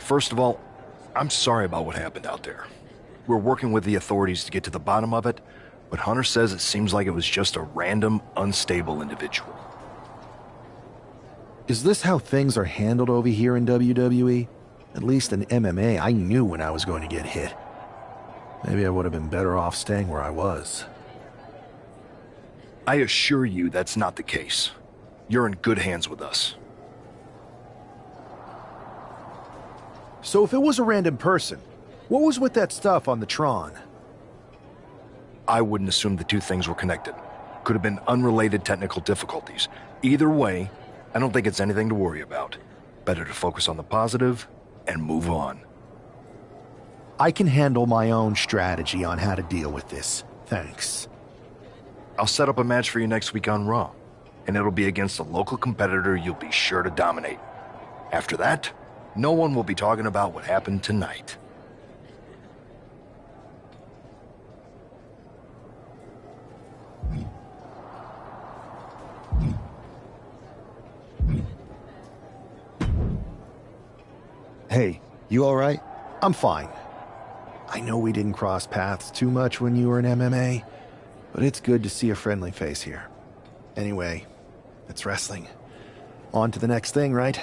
First of all, I'm sorry about what happened out there. We're working with the authorities to get to the bottom of it, but Hunter says it seems like it was just a random, unstable individual. Is this how things are handled over here in WWE? At least in MMA, I knew when I was going to get hit. Maybe I would have been better off staying where I was. I assure you that's not the case. You're in good hands with us. So if it was a random person, what was with that stuff on the Tron? I wouldn't assume the two things were connected. Could have been unrelated technical difficulties. Either way, I don't think it's anything to worry about. Better to focus on the positive and move on. I can handle my own strategy on how to deal with this. Thanks. I'll set up a match for you next week on Raw, and it'll be against a local competitor you'll be sure to dominate. After that, no one will be talking about what happened tonight. Hey, you all right? I'm fine. I know we didn't cross paths too much when you were in MMA, but it's good to see a friendly face here. Anyway, it's wrestling. On to the next thing, right?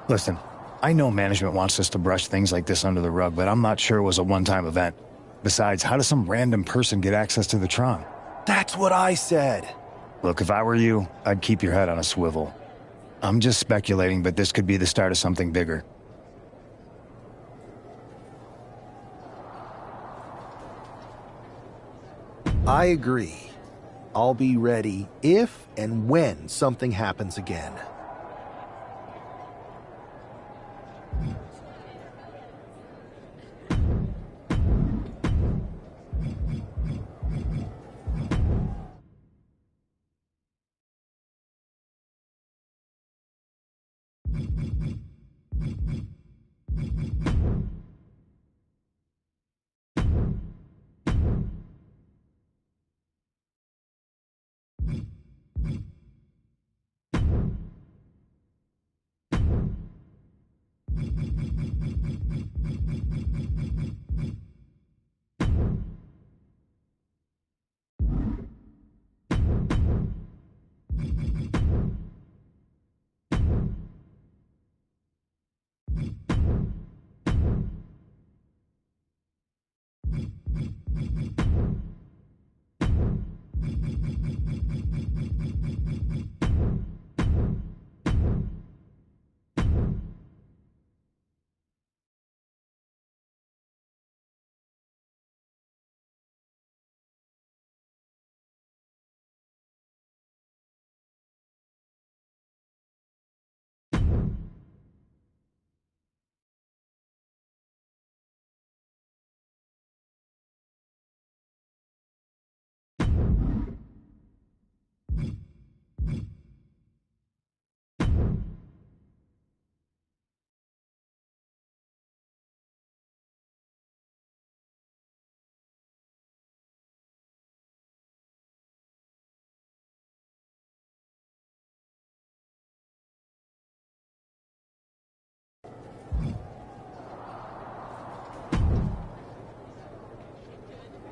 Listen, I know management wants us to brush things like this under the rug, but I'm not sure it was a one-time event. Besides, how does some random person get access to the Tron? That's what I said. Look, if I were you, I'd keep your head on a swivel. I'm just speculating, but this could be the start of something bigger. I agree. I'll be ready if and when something happens again.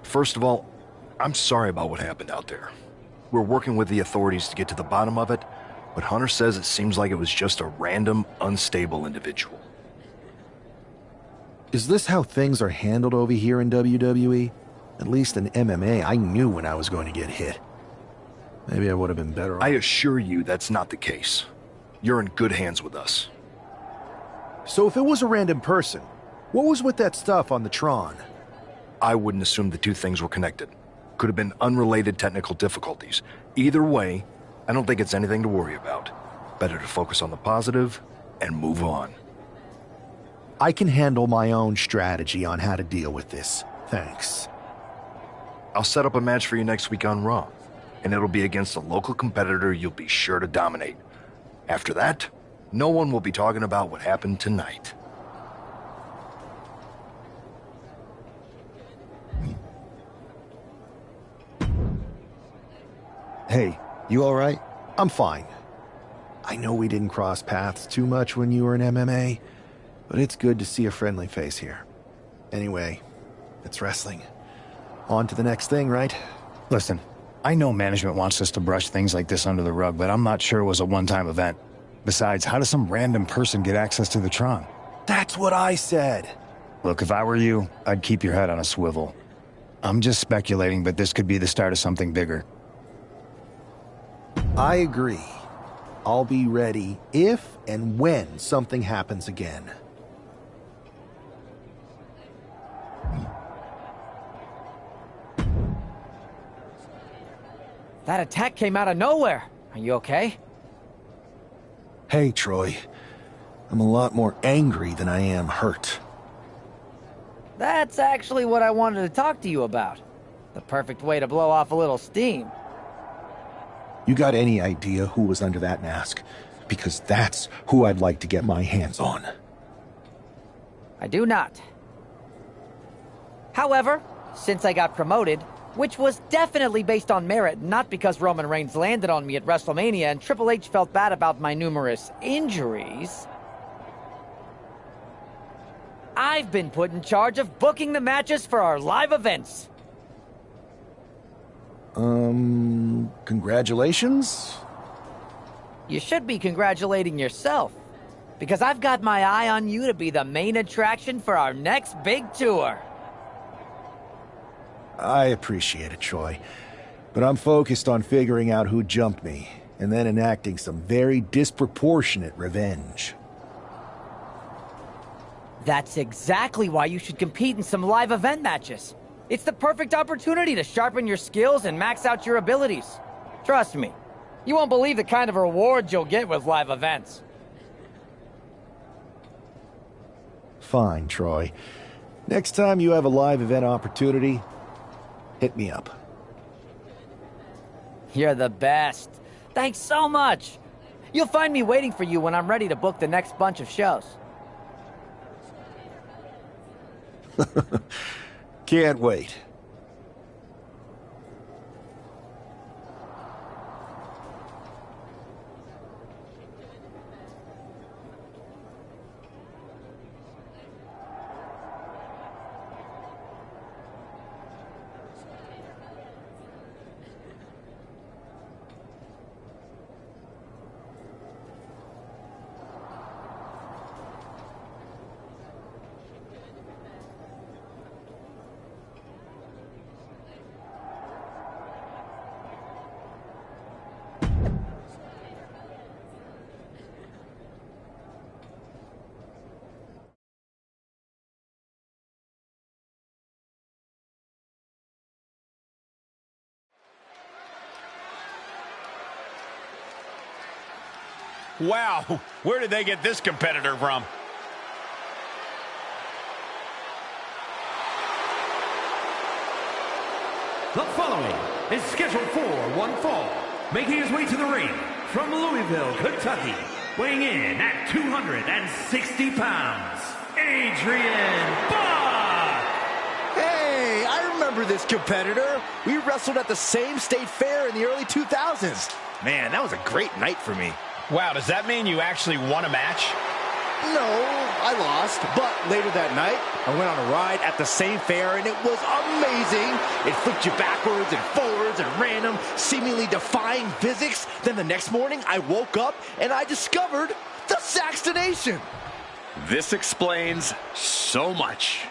First of all, I'm sorry about what happened out there. We're working with the authorities to get to the bottom of it, but Hunter says it seems like it was just a random, unstable individual. Is this how things are handled over here in WWE? At least in MMA, I knew when I was going to get hit. Maybe I would have been better off. I assure you that's not the case. You're in good hands with us. So if it was a random person, what was with that stuff on the Tron? I wouldn't assume the two things were connected. Could have been unrelated technical difficulties. Either way, I don't think it's anything to worry about. Better to focus on the positive and move on. I can handle my own strategy on how to deal with this. Thanks. I'll set up a match for you next week on Raw, and it'll be against a local competitor you'll be sure to dominate. After that, no one will be talking about what happened tonight. Hey, you all right? I'm fine. I know we didn't cross paths too much when you were in MMA, but it's good to see a friendly face here. Anyway, it's wrestling. On to the next thing, right? Listen, I know management wants us to brush things like this under the rug, but I'm not sure it was a one-time event. Besides, how does some random person get access to the Tron? That's what I said. Look, if I were you, I'd keep your head on a swivel. I'm just speculating, but this could be the start of something bigger. I agree. I'll be ready if and when something happens again. That attack came out of nowhere. Are you okay? Hey, Troy. I'm a lot more angry than I am hurt. That's actually what I wanted to talk to you about. The perfect way to blow off a little steam. You got any idea who was under that mask? Because that's who I'd like to get my hands on. I do not. However, since I got promoted, which was definitely based on merit, not because Roman Reigns landed on me at WrestleMania and Triple H felt bad about my numerous injuries, I've been put in charge of booking the matches for our live events. Congratulations? You should be congratulating yourself, because I've got my eye on you to be the main attraction for our next big tour. I appreciate it, Troy. But I'm focused on figuring out who jumped me, and then enacting some very disproportionate revenge. That's exactly why you should compete in some live event matches. It's the perfect opportunity to sharpen your skills and max out your abilities. Trust me, you won't believe the kind of rewards you'll get with live events. Fine, Troy. Next time you have a live event opportunity, hit me up. You're the best. Thanks so much. You'll find me waiting for you when I'm ready to book the next bunch of shows. Can't wait. Wow, where did they get this competitor from? The following is scheduled for one fall, making his way to the ring from Louisville, Kentucky, weighing in at 260 pounds, Adrian Buck! Hey, I remember this competitor. We wrestled at the same state fair in the early 2000s. Man, that was a great night for me. Wow, does that mean you actually won a match? No, I lost, but later that night, I went on a ride at the same fair, and it was amazing. It flipped you backwards and forwards and random, seemingly defying physics. Then the next morning, I woke up, and I discovered the Saxtonation. This explains so much.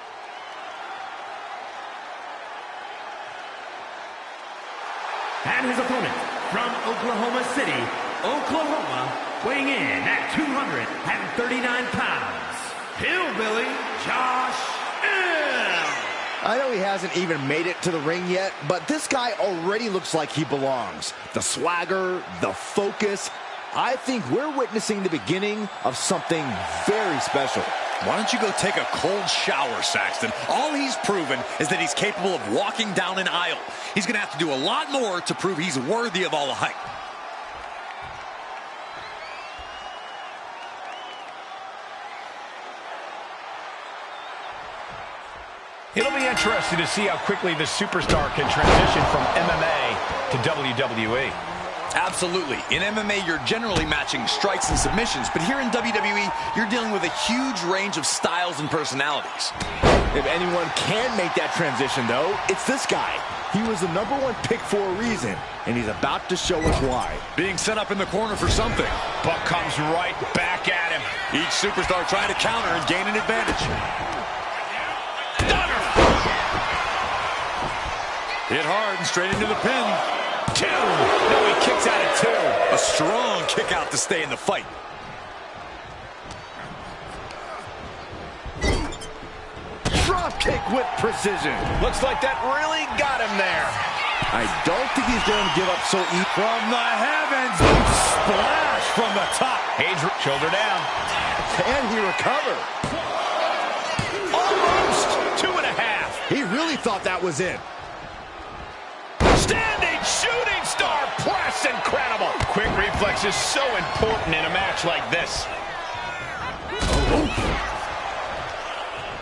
And his opponent from Oklahoma City, Oklahoma, weighing in at 239 pounds, Hillbilly Josh M. I know he hasn't even made it to the ring yet, but this guy already looks like he belongs. The swagger, the focus. I think we're witnessing the beginning of something very special. Why don't you go take a cold shower, Saxton? All he's proven is that he's capable of walking down an aisle. He's going to have to do a lot more to prove he's worthy of all the hype. It'll be interesting to see how quickly the superstar can transition from MMA to WWE. Absolutely. In MMA, you're generally matching strikes and submissions, but here in WWE, you're dealing with a huge range of styles and personalities. If anyone can make that transition, though, it's this guy. He was the #1 pick for a reason, and he's about to show us why. Being set up in the corner for something. Buck comes right back at him. Each superstar trying to counter and gain an advantage. Stunner! Hit hard and straight into the pin. 2. No, he kicks out at 2. A strong kick out to stay in the fight. Drop kick with precision. Looks like that really got him there. I don't think he's going to give up so easy. From the heavens, splash from the top. Adrian, shoulder down. Can he recover? Almost 2.5. He really thought that was it. Standing shooting star press, incredible. Quick reflex is so important in a match like this.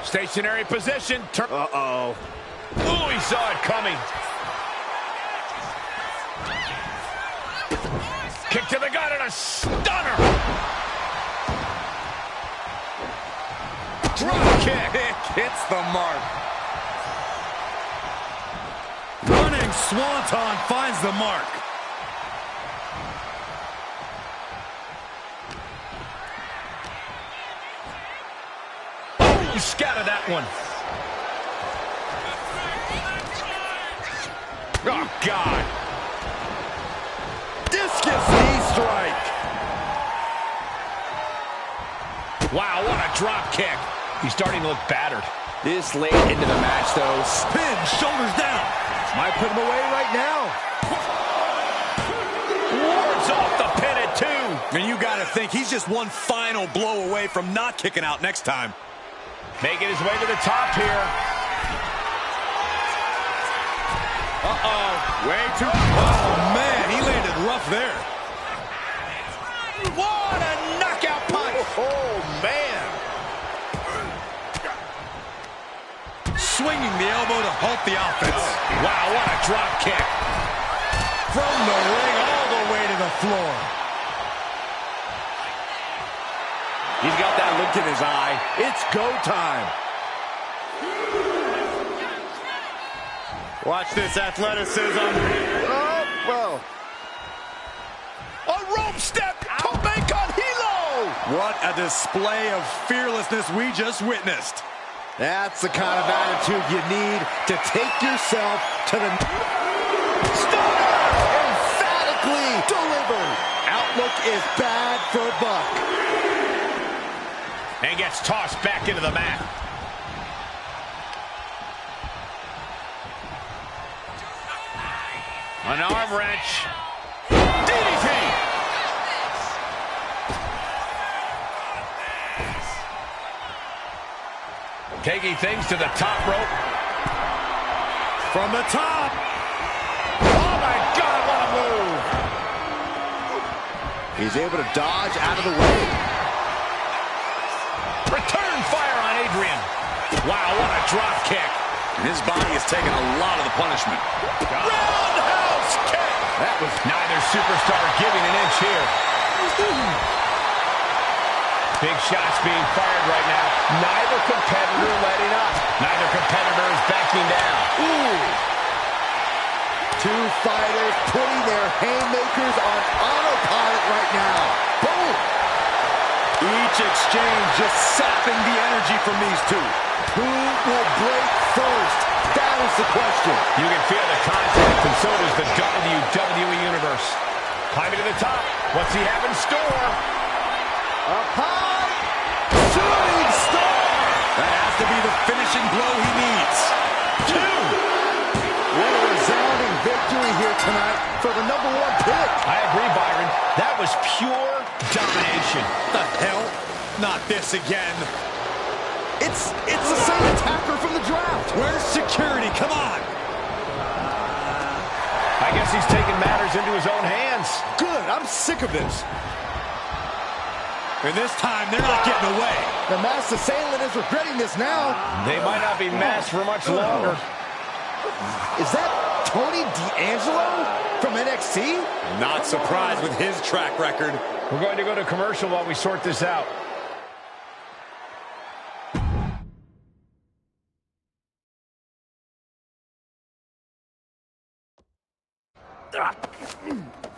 Stationary position. Uh-oh. Ooh, he saw it coming. Kick to the gut and a stunner. Drop kick. Hits the mark. Running swanton finds the mark. Oh, he scattered that one. Oh, God. Discus knee strike. Wow, what a drop kick. He's starting to look battered. This late into the match, though. Spin, shoulders down. Might put him away right now. Wards off the pin at 2. And you got to think he's just one final blow away from not kicking out next time. Making his way to the top here. Uh-oh. Way too... Oh, man, he landed rough there. What a knockout punch. Oh, man. Swinging the elbow to halt the offense. Wow, what a drop kick. From the ring all the way to the floor. He's got that look in his eye. It's go time. Watch this athleticism. Oh, well. A rope step. Tope con hilo. What a display of fearlessness we just witnessed. That's the kind of attitude you need to take yourself to the... Stunner! Emphatically delivered. Outlook is bad for Buck. And gets tossed back into the mat. An arm wrench. DDT! Taking things to the top rope. From the top. Oh, my God, what a move. He's able to dodge out of the way. Return fire on Adrian. Wow, what a drop kick. And his body has taken a lot of the punishment. Roundhouse kick. That was... Neither superstar giving an inch here. Big shots being fired right now. Neither competitor letting up. Neither competitor is backing down. Ooh. Two fighters putting their haymakers on autopilot right now. Boom. Each exchange just sapping the energy from these two. Who will break first? That is the question. You can feel the contact, and so does the WWE Universe. Climbing to the top. What's he have in store? Up high. Shooting star. That has to be the finishing blow he needs. 2. What a resounding victory here tonight for the #1 pick. I agree, Byron. That was pure domination. The hell? Not this again. It's the same attacker from the draft. Where's security? Come on. I guess he's taking matters into his own hands. Good. I'm sick of this. And this time, they're not getting away. The masked assailant is regretting this now. They might not be masked for much longer. Is that Tony D'Angelo from NXT? Not surprised with his track record. We're going to go to commercial while we sort this out.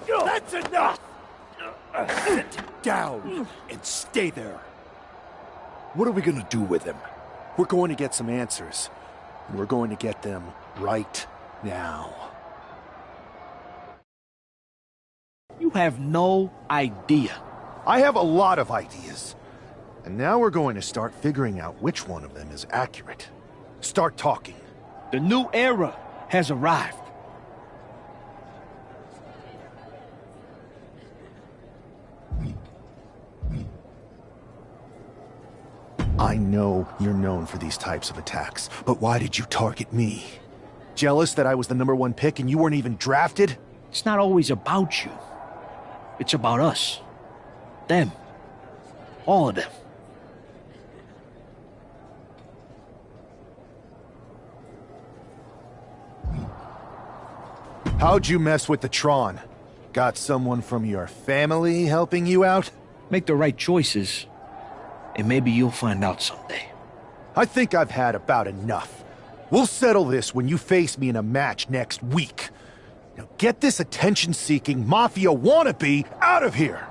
That's enough! Sit down and stay there. What are we gonna do with him? We're going to get some answers. And we're going to get them right now. You have no idea. I have a lot of ideas. And now we're going to start figuring out which one of them is accurate. Start talking. The new era has arrived. I know you're known for these types of attacks, but why did you target me? Jealous that I was the #1 pick and you weren't even drafted? It's not always about you. It's about us. Them. All of them. How'd you mess with the Tron? Got someone from your family helping you out? Make the right choices, and maybe you'll find out someday. I think I've had about enough. We'll settle this when you face me in a match next week. Now get this attention-seeking mafia wannabe out of here!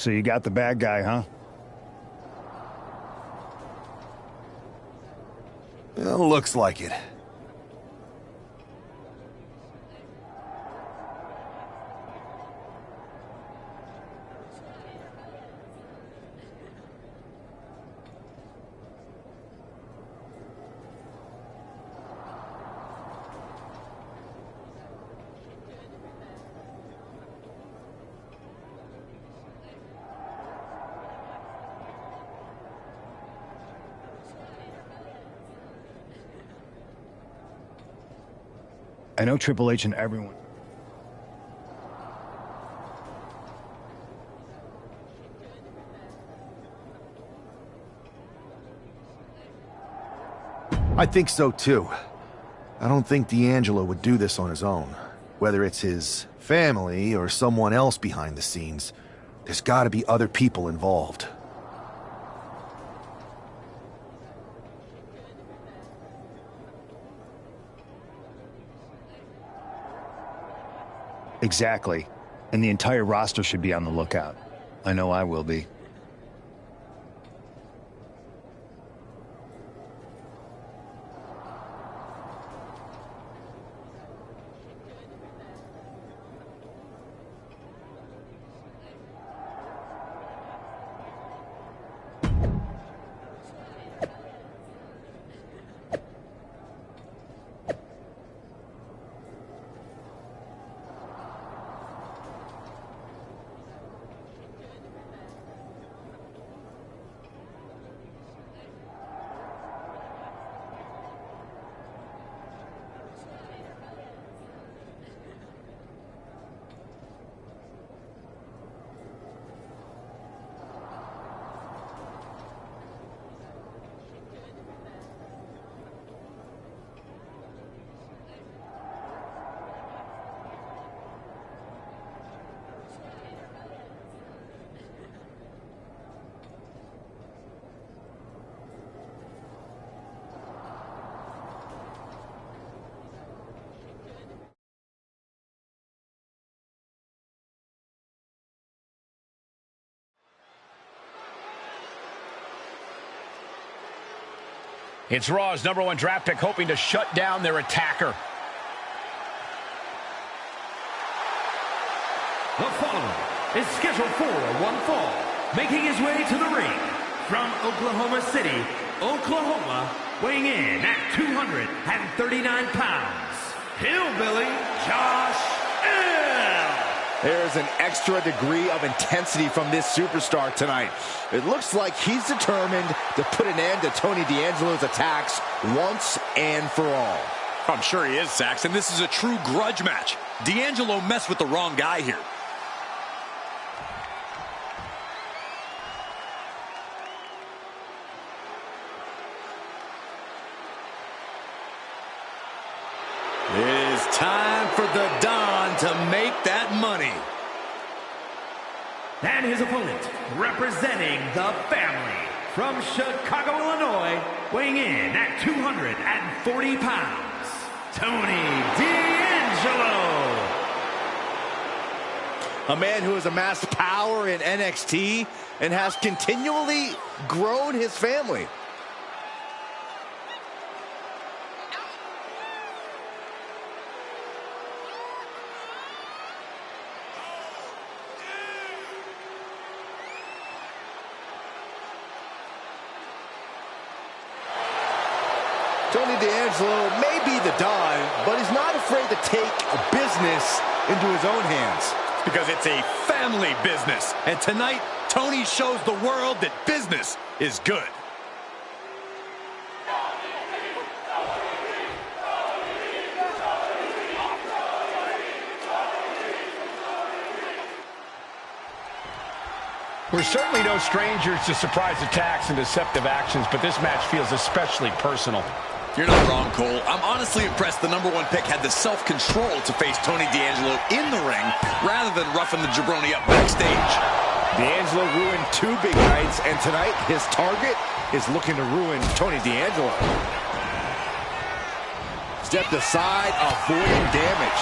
So you got the bad guy, huh? Well, looks like it. I know Triple H and everyone. I think so too. I don't think D'Angelo would do this on his own. Whether it's his family or someone else behind the scenes, there's gotta be other people involved. Exactly. And the entire roster should be on the lookout. I know I will be. It's Raw's #1 draft pick hoping to shut down their attacker. The following is scheduled for one fall, making his way to the ring from Oklahoma City, Oklahoma, weighing in at 239 pounds, Hillbilly Josh L. There's an extra degree of intensity from this superstar tonight. It looks like he's determined to put an end to Tony D'Angelo's attacks once and for all. I'm sure he is, Saxon. This is a true grudge match. D'Angelo messed with the wrong guy here. It is time for the Don to make that money. And his opponent, representing the family, from Chicago, Illinois, weighing in at 240 pounds, Tony D'Angelo. A man who has amassed power in NXT and has continually grown his family. Tony D'Angelo may be the Don, but he's not afraid to take business into his own hands. Because it's a family business. And tonight, Tony shows the world that business is good. We're certainly no strangers to surprise attacks and deceptive actions, but this match feels especially personal. You're not wrong, Cole. I'm honestly impressed the #1 pick had the self-control to face Tony D'Angelo in the ring rather than roughing the jabroni up backstage. D'Angelo ruined 2 big nights, and tonight his target is looking to ruin Tony D'Angelo. Stepped aside, avoiding damage.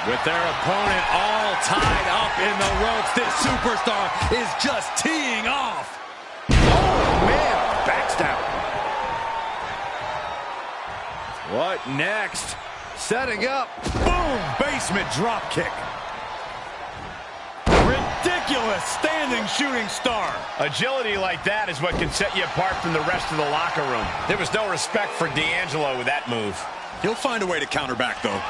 With their opponent all tied up in the ropes, this superstar is just teeing off. Oh, man. Backs down. What next? Setting up. Boom! Basement drop kick. Ridiculous standing shooting star. Agility like that is what can set you apart from the rest of the locker room. There was no respect for D'Angelo with that move. He'll find a way to counter back, though.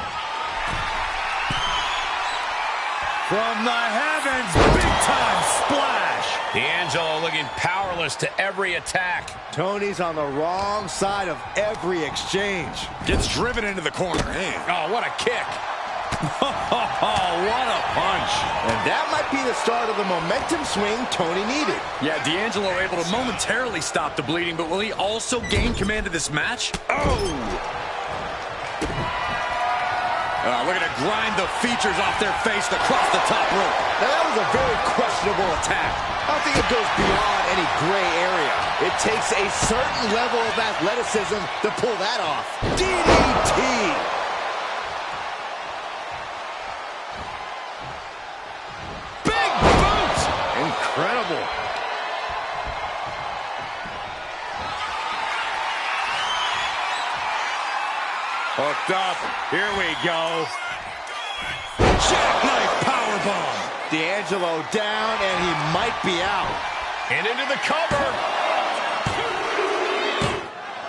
From the heavens, big-time splash. D'Angelo looking powerless to every attack. Tony's on the wrong side of every exchange. Gets driven into the corner. Man. Oh, what a kick. Oh, what a punch. And that might be the start of the momentum swing Tony needed. Yeah, D'Angelo able to momentarily stop the bleeding, but will he also gain command of this match? Oh! Looking to grind the features off their face across the top rope. Now, that was a very questionable attack. I don't think it goes beyond any gray area. It takes a certain level of athleticism to pull that off. DDT! Big boot! Incredible. Hooked up. Here we go. Jackknife powerbomb. D'Angelo down, and he might be out. And into the cover.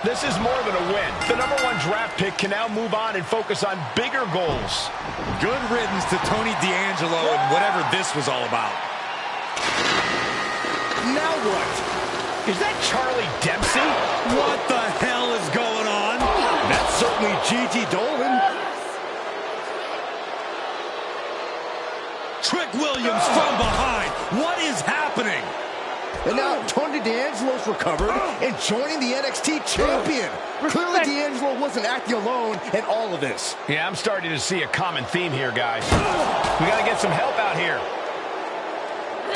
This is more than a win. The #1 draft pick can now move on and focus on bigger goals. Good riddance to Tony D'Angelo and whatever this was all about. Now what? Is that Charlie Dempsey? What the hell is going on? That's certainly Gigi Dolan. Trick Williams from behind. What is happening? And now Tony D'Angelo's recovered and joining the NXT champion. Clearly D'Angelo wasn't acting alone in all of this. Yeah, I'm starting to see a common theme here, guys. We got to get some help out here.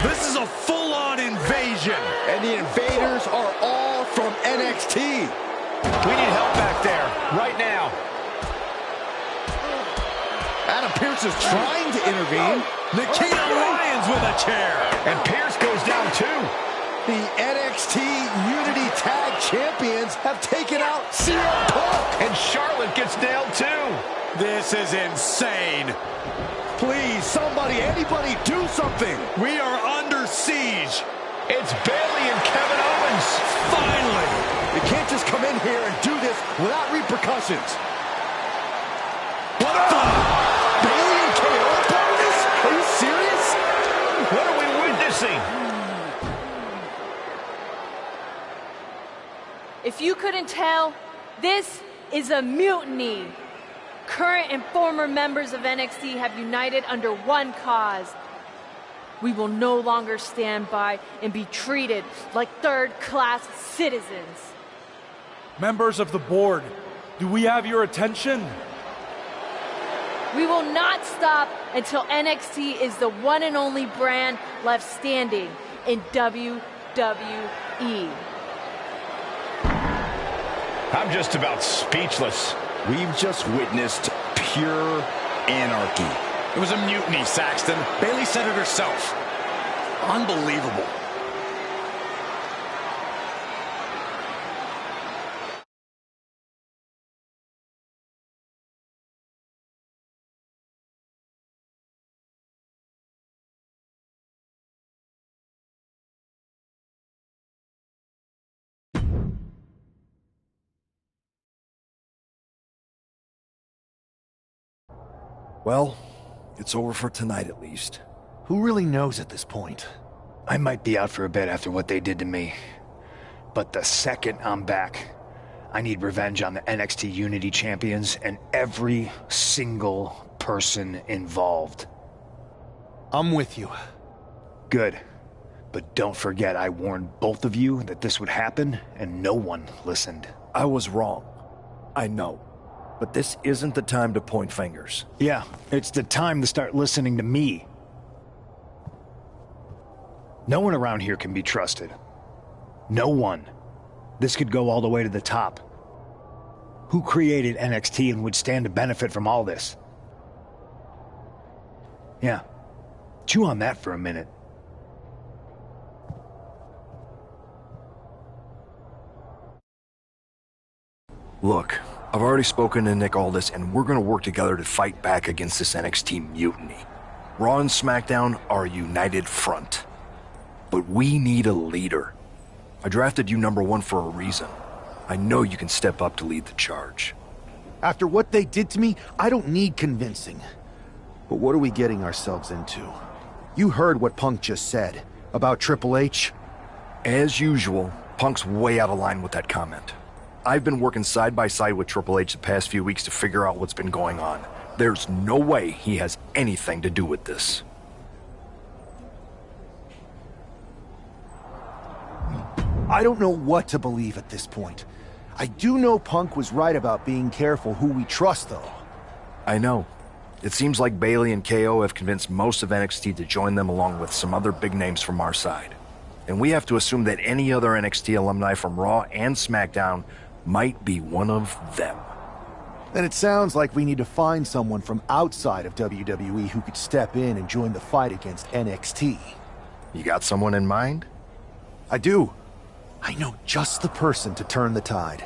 This is a full-on invasion. And the invaders are all from NXT. We need help back there, right now. Adam Pearce is trying to intervene. Nikita Lyons with a chair. And Pearce goes down too. The NXT Unity Tag Champions have taken out CM Punk. And Charlotte gets nailed too. This is insane. Please, somebody, anybody, do something. We are under siege. It's Bayley and Kevin Owens. Finally. You can't just come in here and do this without repercussions. What the? Bayley and KO part of this? Are you serious? What are we witnessing? If you couldn't tell, this is a mutiny. Current and former members of NXT have united under one cause. We will no longer stand by and be treated like third-class citizens. Members of the board, do we have your attention? We will not stop until NXT is the one and only brand left standing in WWE. I'm just about speechless. We've just witnessed pure anarchy. It was a mutiny, Saxton. Bayley said it herself. Unbelievable. Well, it's over for tonight at least. Who really knows at this point? I might be out for a bit after what they did to me. But the second I'm back, I need revenge on the NXT Unity Champions and every single person involved. I'm with you. Good. But don't forget I warned both of you that this would happen, and no one listened. I was wrong. I know. But this isn't the time to point fingers. Yeah, it's the time to start listening to me. No one around here can be trusted. No one. This could go all the way to the top. Who created NXT and would stand to benefit from all this? Yeah. Chew on that for a minute. Look, I've already spoken to Nick Aldis, and we're gonna work together to fight back against this NXT mutiny. Raw and SmackDown are a united front. But we need a leader. I drafted you #1 for a reason. I know you can step up to lead the charge. After what they did to me, I don't need convincing. But what are we getting ourselves into? You heard what Punk just said about Triple H. As usual, Punk's way out of line with that comment. I've been working side by side with Triple H the past few weeks to figure out what's been going on. There's no way he has anything to do with this. I don't know what to believe at this point. I do know Punk was right about being careful who we trust, though. I know. It seems like Bayley and KO have convinced most of NXT to join them along with some other big names from our side. And we have to assume that any other NXT alumni from Raw and SmackDown might be one of them. Then it sounds like we need to find someone from outside of WWE who could step in and join the fight against NXT. You got someone in mind? I do. I know just the person to turn the tide.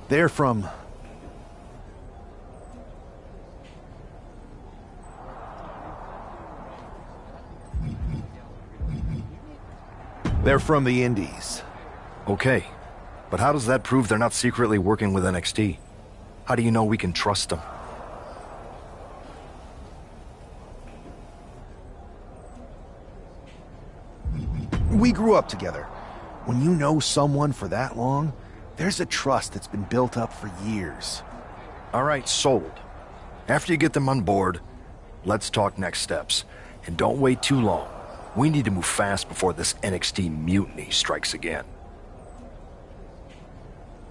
They're from... They're from the Indies. Okay, but how does that prove they're not secretly working with NXT? How do you know we can trust them? We grew up together. When you know someone for that long, there's a trust that's been built up for years. All right, sold. After you get them on board, let's talk next steps. And don't wait too long. We need to move fast before this NXT mutiny strikes again.